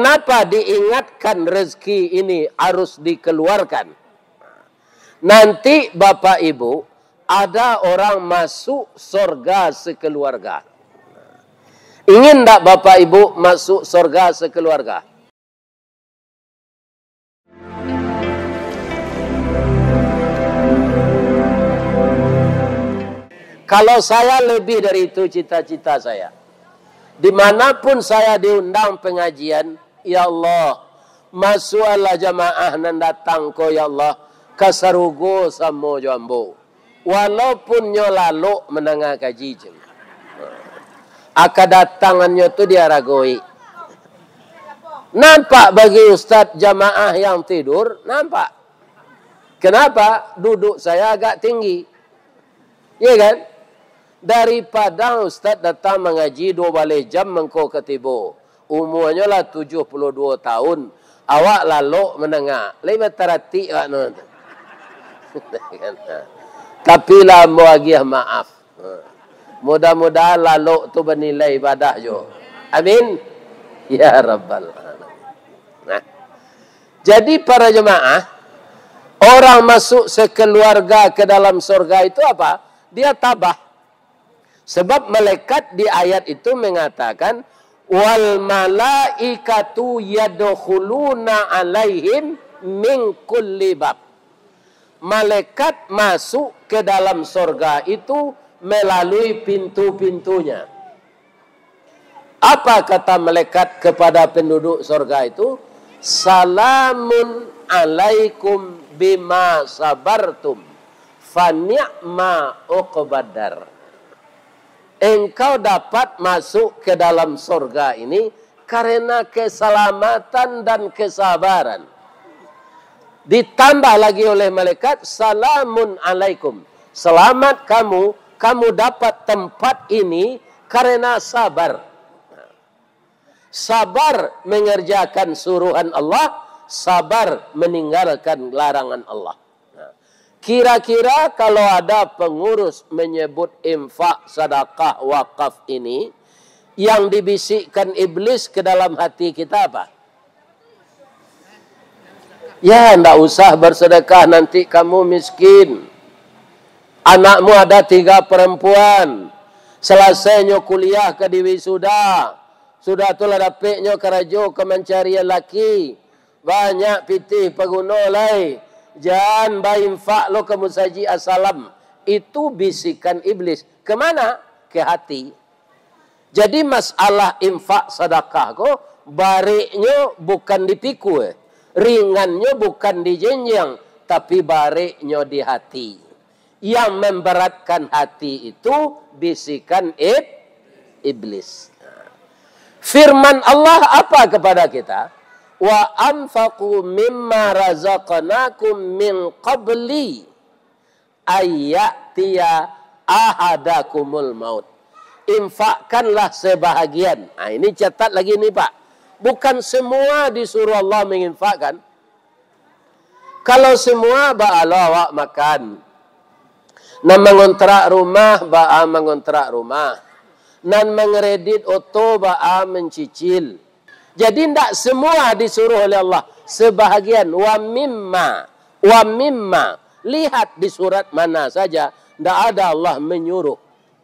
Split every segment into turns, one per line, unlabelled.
Kenapa diingatkan rezeki ini harus dikeluarkan? Nanti Bapak Ibu, ada orang masuk surga sekeluarga. Ingin tak Bapak Ibu masuk surga sekeluarga? Kalau saya lebih dari itu cita-cita saya. Dimanapun saya diundang pengajian, ya Allah, masuklah jamaah nan datang ko ya Allah, kasarugo samo jambo. Walaupun nyo lalu menengah kaji jeng. Akadatangannya tu dia ragoi. Nampak bagi Ustadz jamaah yang tidur? Nampak. Kenapa? Duduk saya agak tinggi. Iya kan? Daripada Ustadz datang mengaji 2 balai jam mengko ketibo. Umurnya lah 72 tahun. Awak lalu menengah. Lebih terhati. Tapi lah bagi maaf. Mudah-mudahan lalu tu bernilai ibadah jo. Amin. Ya Rabbal Alamin. Nah. Jadi para jemaah, orang masuk sekeluarga ke dalam surga itu apa? Dia tabah. Sebab malaikat di ayat itu mengatakan wal malaikatu yadkhuluna alaihim min kulli bab. Malaikat masuk ke dalam surga itu melalui pintu-pintunya. Apa kata malaikat kepada penduduk surga itu? Salamun alaikum bima sabartum fa ni'ma uqbadar. Engkau dapat masuk ke dalam surga ini karena keselamatan dan kesabaran. Ditambah lagi oleh malaikat, salamun alaikum. Selamat kamu, kamu dapat tempat ini karena sabar. Sabar mengerjakan suruhan Allah, sabar meninggalkan larangan Allah. Kira-kira kalau ada pengurus menyebut infak, sedekah, wakaf ini, yang dibisikkan iblis ke dalam hati kita apa? Ya, tidak usah bersedekah, nanti kamu miskin. Anakmu ada 3 perempuan. Selesainya kuliah ke diwisuda. Sudah itulah dapatnya kerajo ke mencari laki. Banyak pitih pengguna lai. Jangan infak lo ke musaji asalam. Itu bisikan iblis. Kemana? Ke hati. Jadi masalah infak sedekah ko, bariknya bukan dipiku. Ringannya bukan dijenjang. Tapi bariknya di hati. Yang memberatkan hati itu bisikan iblis. Firman Allah apa kepada kita? Wa anfaqu mimma razaqnakum min qabli ayyatiya ahadakumul maut. Infakkanlah sebahagian. Nah, ini catat lagi nih Pak. Bukan semua disuruh Allah menginfakkan. Kalau semua ba'ala awak makan. Nan mengontrak rumah, ba'a mengontrak rumah. Nan mengeredit oto, ba'a mencicil. Jadi tidak semua disuruh oleh Allah. Sebahagian. Wa mimma. Lihat di surat mana saja. Tidak ada Allah menyuruh.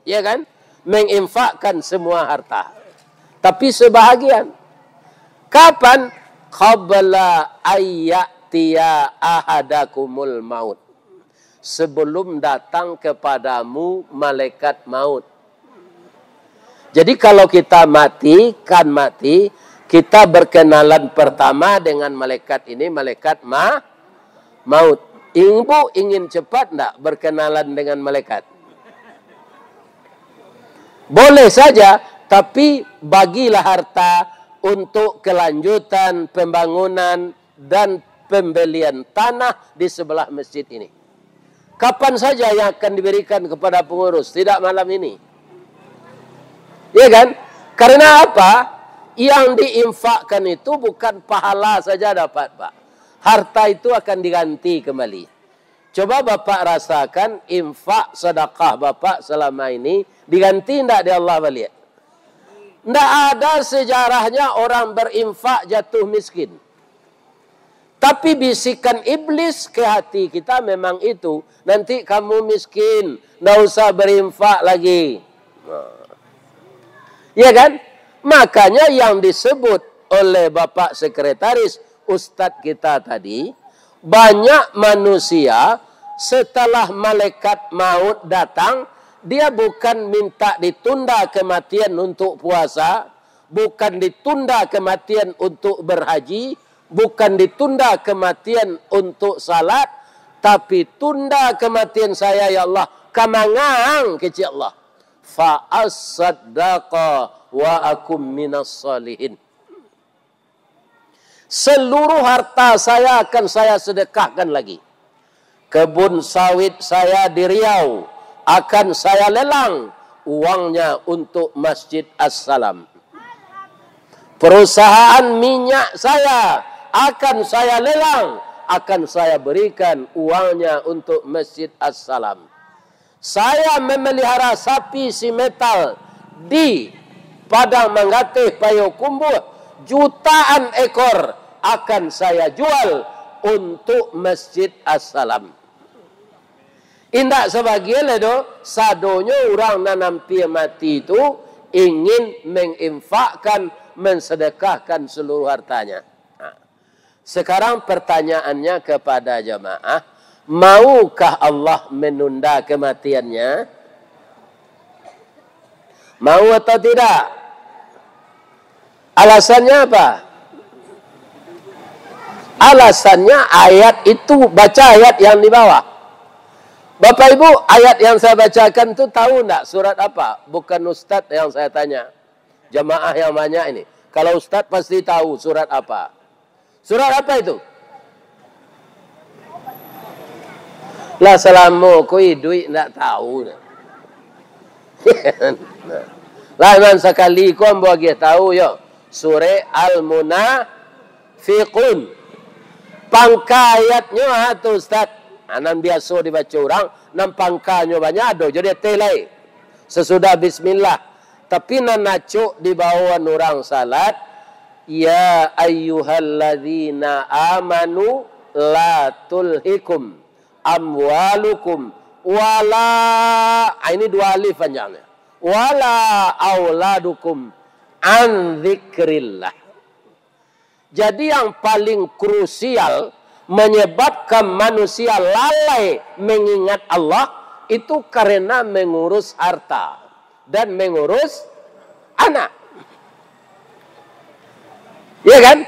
Ya kan? Menginfakkan semua harta. Tapi sebahagian. Kapan? Qabla ayyatiya ahadakumul maut. Sebelum datang kepadamu malaikat maut. Jadi kalau kita mati, kita berkenalan pertama dengan malaikat ini, malaikat maut. Ibu ingin cepat enggak berkenalan dengan malaikat? Boleh saja, tapi bagilah harta untuk kelanjutan pembangunan dan pembelian tanah di sebelah masjid ini. Kapan saja yang akan diberikan kepada pengurus, tidak malam ini. Ya kan? Karena apa? Yang diinfakkan itu bukan pahala saja dapat, Pak. Harta itu akan diganti kembali. Coba Bapak rasakan infak sedekah Bapak selama ini diganti tidak di Allah balik? Tidak ada sejarahnya orang berinfak jatuh miskin. Tapi bisikan iblis ke hati kita memang itu. Nanti kamu miskin, tidak usah berinfak lagi. Ya kan? Makanya yang disebut oleh Bapak Sekretaris Ustadz kita tadi, banyak manusia setelah malaikat maut datang, dia bukan minta ditunda kematian untuk puasa, bukan ditunda kematian untuk berhaji, bukan ditunda kematian untuk salat, tapi tunda kematian saya ya Allah, kamangang kecil Allah. Fa'as-saddaqa wa akum minas salihin. Seluruh harta saya akan saya sedekahkan lagi. Kebun sawit saya di Riau akan saya lelang uangnya untuk Masjid As-Salam. Perusahaan minyak saya akan saya lelang, akan saya berikan uangnya untuk Masjid As-Salam. Saya memelihara sapi si metal di Padang Manggatih Payakumbuh, jutaan ekor akan saya jual untuk Masjid As-Salam. Indak sebagian itu, sadonya orang nanam pia mati itu ingin menginfakkan, mensedekahkan seluruh hartanya. Nah, sekarang pertanyaannya kepada jamaah, maukah Allah menunda kematiannya? Mau atau tidak? Alasannya apa? Alasannya ayat itu, baca ayat yang di bawah. Bapak Ibu, ayat yang saya bacakan itu tahu enggak surat apa? Bukan Ustadz yang saya tanya. Jamaah yang banyak ini. Kalau Ustadz pasti tahu surat apa. Surat apa itu? Lah selama koi duit enggak tahu. Lah man sekali ko ambo agi tahu yo. Surah Al-Munafiqun. Pangkayatnya itu Ustadz. Anan biasa dibaca orang, nampangkannya banyak ada, jadi telai. Sesudah bismillah. Tapi nanacuk di bawah orang salat, ya ayyuhalladzina amanu la tulhikum amwalukum wala, ini dua alif panjangnya. Wala auladukum an dzikrillah. Jadi yang paling krusial menyebabkan manusia lalai mengingat Allah itu karena mengurus harta dan mengurus anak. Ya kan?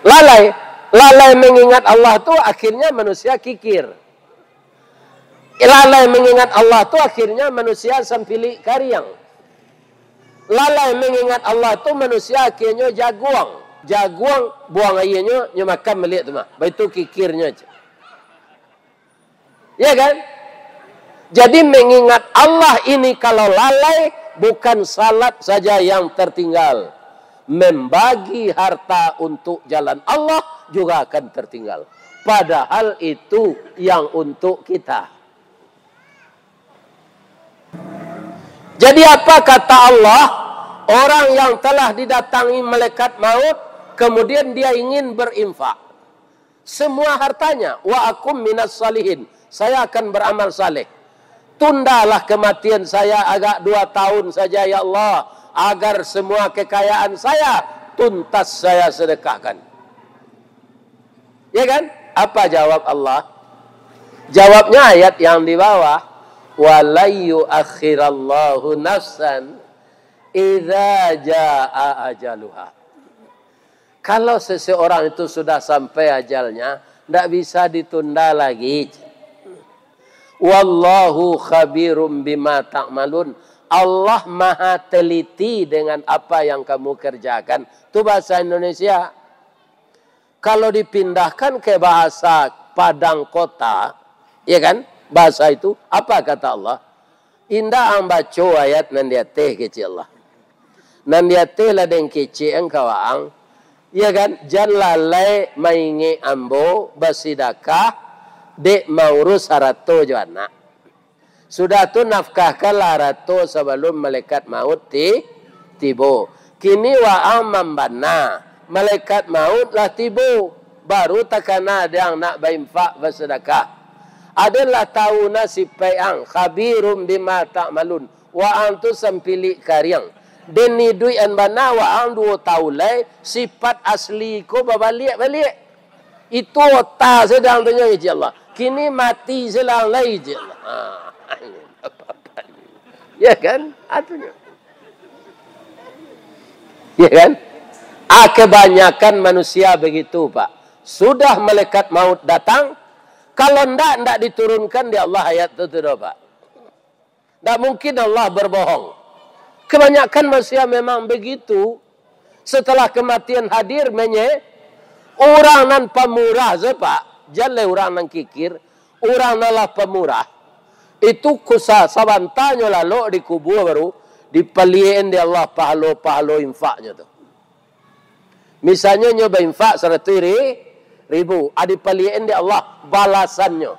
Lalai mengingat Allah itu akhirnya manusia kikir. Lalai mengingat Allah itu akhirnya manusia sampili karyang. Lalai mengingat Allah itu manusia akhirnya jaguang. Jaguang buang airnya, makan melihat tu mah. Itu kikirnya aja. Ya kan? Jadi mengingat Allah ini kalau lalai, bukan salat saja yang tertinggal. Membagi harta untuk jalan Allah juga akan tertinggal. Padahal itu yang untuk kita. Jadi apa kata Allah? Orang yang telah didatangi malaikat maut, kemudian dia ingin berinfak. Semua hartanya. Wa akum minas salihin. Saya akan beramal saleh. Tundalah kematian saya agak 2 tahun saja ya Allah. Agar semua kekayaan saya tuntas saya sedekahkan. Ya kan? Apa jawab Allah? Jawabnya ayat yang di bawah. Wa la yu'akhirallahu nafsan idza jaa ajaluha. Kalau seseorang itu sudah sampai ajalnya, tidak bisa ditunda lagi. Wallahu khabirum bima ta'malun. Allah maha teliti dengan apa yang kamu kerjakan. Itu bahasa Indonesia. Kalau dipindahkan ke bahasa Padang kota, ya kan? Bahasa itu, apa kata Allah? Indah ang baca ayat nandia teh kecil Allah. Nandia teh ladeng kecil engkau ang. Ya kan, jangan lalai maingi ambo basidakah dek maurus harato jana. Sudah tu nafkahkan harato sebelum malaikat maut tibo. Kini wa amam bana. Malaikat maut lah tiba. Baru takana ada yang nak berinfak bersedekah. Adalah tahu nasib payang. Khabirum bima ta'malun. Wa ang tu sempilik karyang. Deni duit an bana wa ang 2 tahun lai. Sifat asli ko balik-balik. Itu otak sedang tanya ya Allah. Kini mati selang lai je Allah. Ya kan? Atunya. Ya kan? Kebanyakan manusia begitu, Pak. Sudah malaikat maut datang, kalau ndak diturunkan di Allah ayat itu tidak, Pak. Ndak mungkin Allah berbohong. Kebanyakan manusia memang begitu. Setelah kematian hadir, orang nan pemurah, Pak. Jangan orang nan kikir. Orang nalah pemurah. Itu kusa sabantanya lalu dikubur baru. Dipaliin di Allah pahala-pahala infaknya tu. Misalnya nyoba infak 100.000. Dipaliin di Allah balasannya.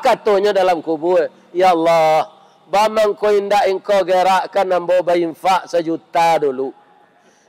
Katanya dalam kubur. Ya Allah. Bamang ko indah engkau gerakkan nambo infak 1 juta dulu.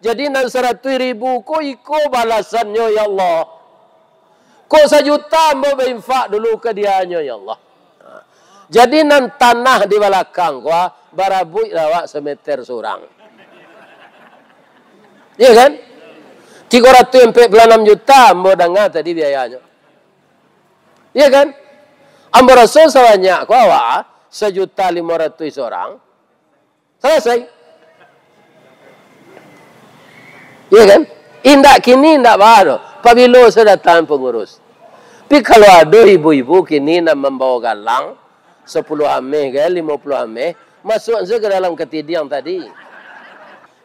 Jadi nan 100.000 ko iko balasannya ya Allah. Ko 1 juta ambo infak dulu ke dianya ya Allah. Jadi nan tanah di belakang gua barabui lawak semeter surang. Iya kan? 346 juta ambo dengar tadi biayanya. Iya kan? Ambo rasul sebanyak ko awak 1.500.000 orang. Selesai. Iya kan? Indak kini indak baru. Pabilo sudah datang pengurus. Tapi kalau ada ibu-ibu kini nak membawa galang 10 ameh ke 50 ameh, masuk saja ke dalam ketidian tadi.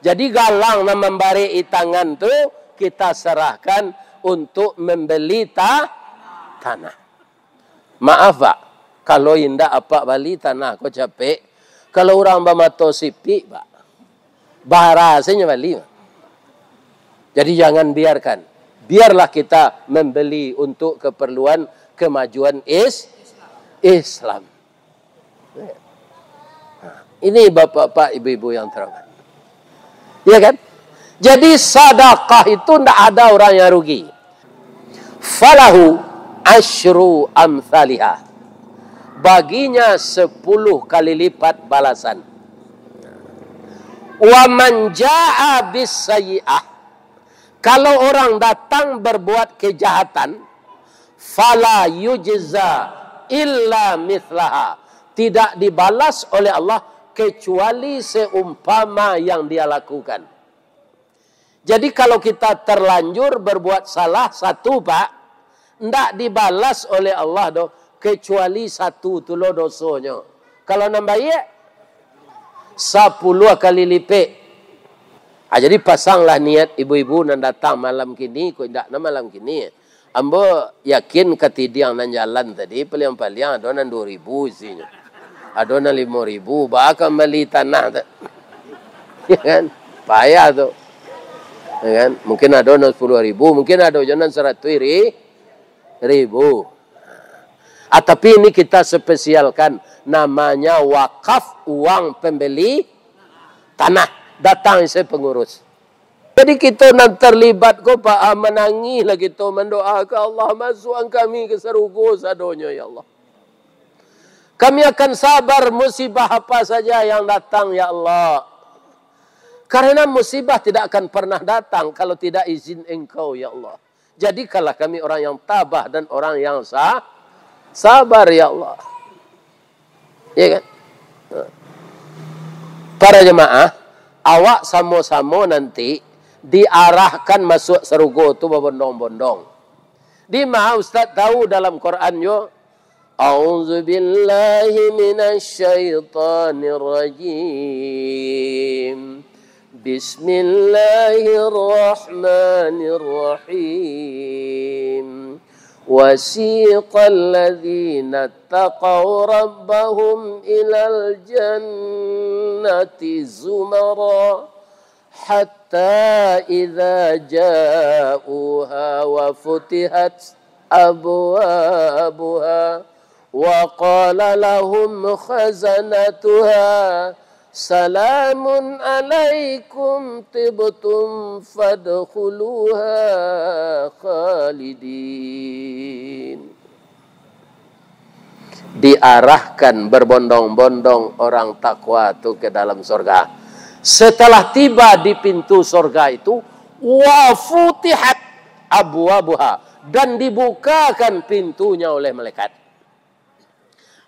Jadi galang nak memberi tangan tu kita serahkan untuk membeli tanah. Maaf Pak, kalau indak apa bali tanah kau capek. Kalau orang bermata sipik Pak, bahasanya bali. Jadi jangan biarkan. Biarlah kita membeli untuk keperluan kemajuan Islam. Ini bapak-bapak, ibu-ibu yang terhormat. Ya kan? Jadi sedekah itu tidak ada orang yang rugi. Falahu asyru amthaliha. Baginya 10 kali lipat balasan. Wa man jaa bis sayyi'ah. Kalau orang datang berbuat kejahatan, fala yujza illa mithlaha. Tidak dibalas oleh Allah kecuali seumpama yang dia lakukan. Jadi kalau kita terlanjur berbuat salah satu Pak, tidak dibalas oleh Allah doh kecuali 1 tulo dosonya. Kalau nambah 10 kali lipat. Jadi pasanglah niat ibu-ibu nan datang malam kini, kau tidak na malam kini. Ambo yakin ketidiang nan jalan tadi, paling-paling ada nan 2.000 isinya. Ada nan 5.000, bakal beli tanah. Ya kan? Payah tu. Ya kan? Mungkin ada nan 10.000, mungkin ada nan 100.000. Tapi ini kita spesialkan namanya wakaf uang pembeli tanah. Datang saya pengurus. Jadi kita nak terlibat ko Pak menangis lah kita mendoakan Allah masukkan kami ke surga sadonya ya Allah. Kami akan sabar musibah apa saja yang datang ya Allah. Karena musibah tidak akan pernah datang kalau tidak izin Engkau ya Allah. Jadikanlah kami orang yang tabah dan orang yang sabar ya Allah. Ya kan? Para jemaah, awak sama-sama nanti diarahkan masuk surga tu berbondong-bondong. Di mana Ustaz tahu dalam Qurannya, A'udzu billahi minasyaitonir rajim. Bismillahirrahmanirrahim. وَسِيقَ الَّذِينَ اتَّقَوْا رَبَّهُمْ إِلَى الْجَنَّةِ زُمَرًا حَتَّى إِذَا جَاءُوهَا وَفُتِحَتْ أَبْوَابُهَا وَقَالَ لَهُمْ خَزَنَتُهَا Salamun alaikum tibtum fadkhuluha khalidin. Diarahkan berbondong-bondong orang takwa itu ke dalam surga. Setelah tiba di pintu surga itu, wa futihat abwabuha, dan dibukakan pintunya oleh malaikat.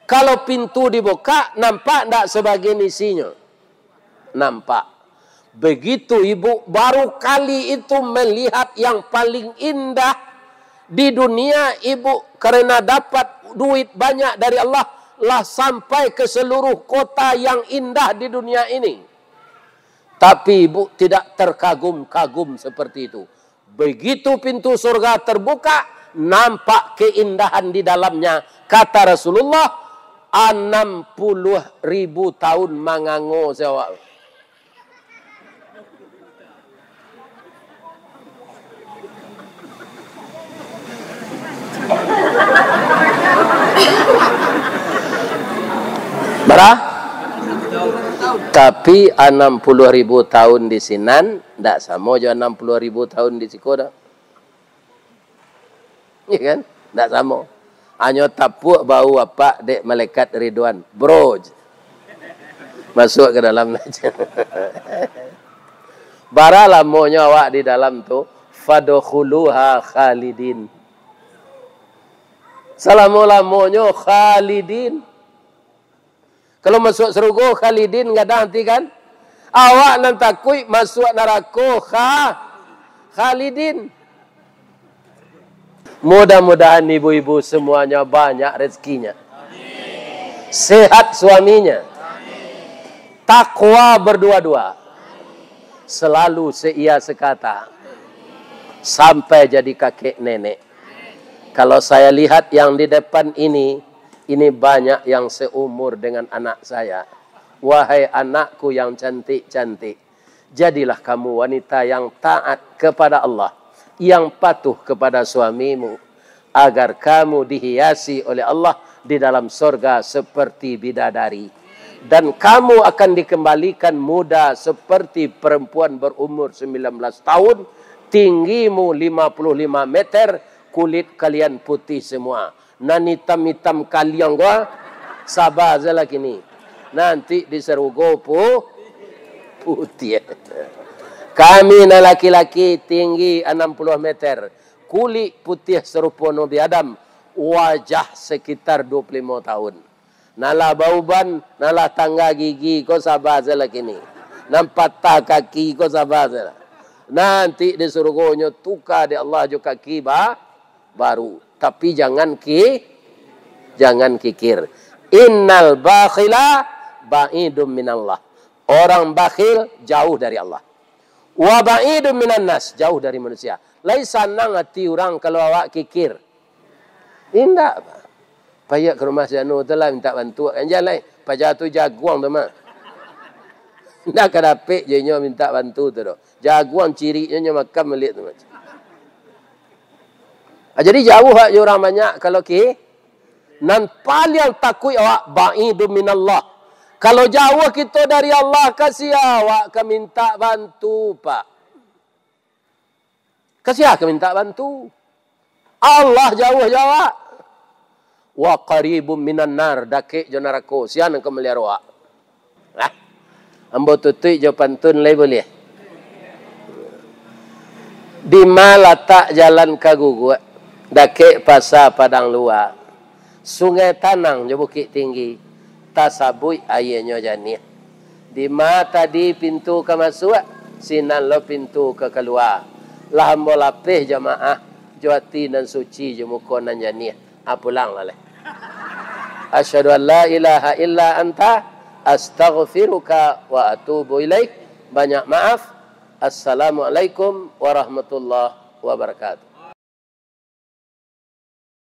Kalau pintu dibuka, nampak tidak sebagian isinya? Nampak. Begitu ibu baru kali itu melihat yang paling indah di dunia, ibu karena dapat duit banyak dari Allah, lah sampai ke seluruh kota yang indah di dunia ini. Tapi ibu tidak terkagum-kagum seperti itu. Begitu pintu surga terbuka, nampak keindahan di dalamnya. Kata Rasulullah, 60.000 tahun mangango sewak. Berapa? Tapi 60.000 tahun di Sinan tidak sama aja 60.000 tahun di Cikoda. Iya kan? Tidak sama. Hanya tapuk bau apa dek malaikat Ridwan. Bro. Masuk ke dalam aja. Bara lamonya awak di dalam tu. Fadkhuluha khalidin. Salamu-lamonyo khalidin. Kalau masuk surga khalidin enggak ada nanti kan? Awak nan takui masuk neraka khalidin. Mudah-mudahan ibu-ibu semuanya banyak rezekinya. Sehat suaminya. Takwa berdua-dua. Selalu seia sekata. Sampai jadi kakek nenek. Kalau saya lihat yang di depan ini banyak yang seumur dengan anak saya. Wahai anakku yang cantik-cantik, jadilah kamu wanita yang taat kepada Allah, yang patuh kepada suamimu, agar kamu dihiasi oleh Allah di dalam surga seperti bidadari. Dan kamu akan dikembalikan muda seperti perempuan berumur 19 tahun, tinggimu 55 meter, kulit kalian putih semua. Nan hitam-hitam kalian gua sabar saja kini. Nanti diserugo putih. Kami na laki-laki tinggi 60 meter. Kulit putih serupa Nabi Adam. Wajah sekitar 25 tahun. Nala bauban, nala tangga gigi, kau sabar saja kini. Nan patah kaki, kau sabar saja. Nanti diserugonya tukar di Allah juga kaki baru. Tapi jangan kikir. Innal bakhila ba'idum minallah. Orang bakhil jauh dari Allah. Wa ba'idum minan nas, jauh dari manusia. Laisa nang hati orang kalau awak kikir. Indah. Payah ke rumah Janu tu lah minta bantu. Kan jalan. Pajak tu jaguang tu mah. Indah ke dapik je nyo minta bantu tu. Jaguang cirinya nyo makan melik tu macam. Jadi jauh hak orang banyak kalau nan paling takut awak ba'idum minallah. Kalau jauh kita dari Allah, kasih awak ke minta bantu, Pak. Kasih awak ke minta bantu. Allah jauh-jauh. Wa qaribum minan nar, dakik jo neraka. Sian ke melihara awak. Ambo tutui jo pantun lai boleh. Di mana letak jalan kagugu? Dakik pasar padang luar. Sungai Tanang je bukit tinggi. Tasabui airnya janih. Di mana tadi pintu ke masuk, sinan lo pintu ke keluar. Lah hamba lapih jamaah, juati dan suci je muka nan janih. Pulang lah leh. Asyhadu an la ilaha illa anta astaghfiruka wa atubu ilaik. Banyak maaf. Assalamualaikum warahmatullahi wabarakatuh.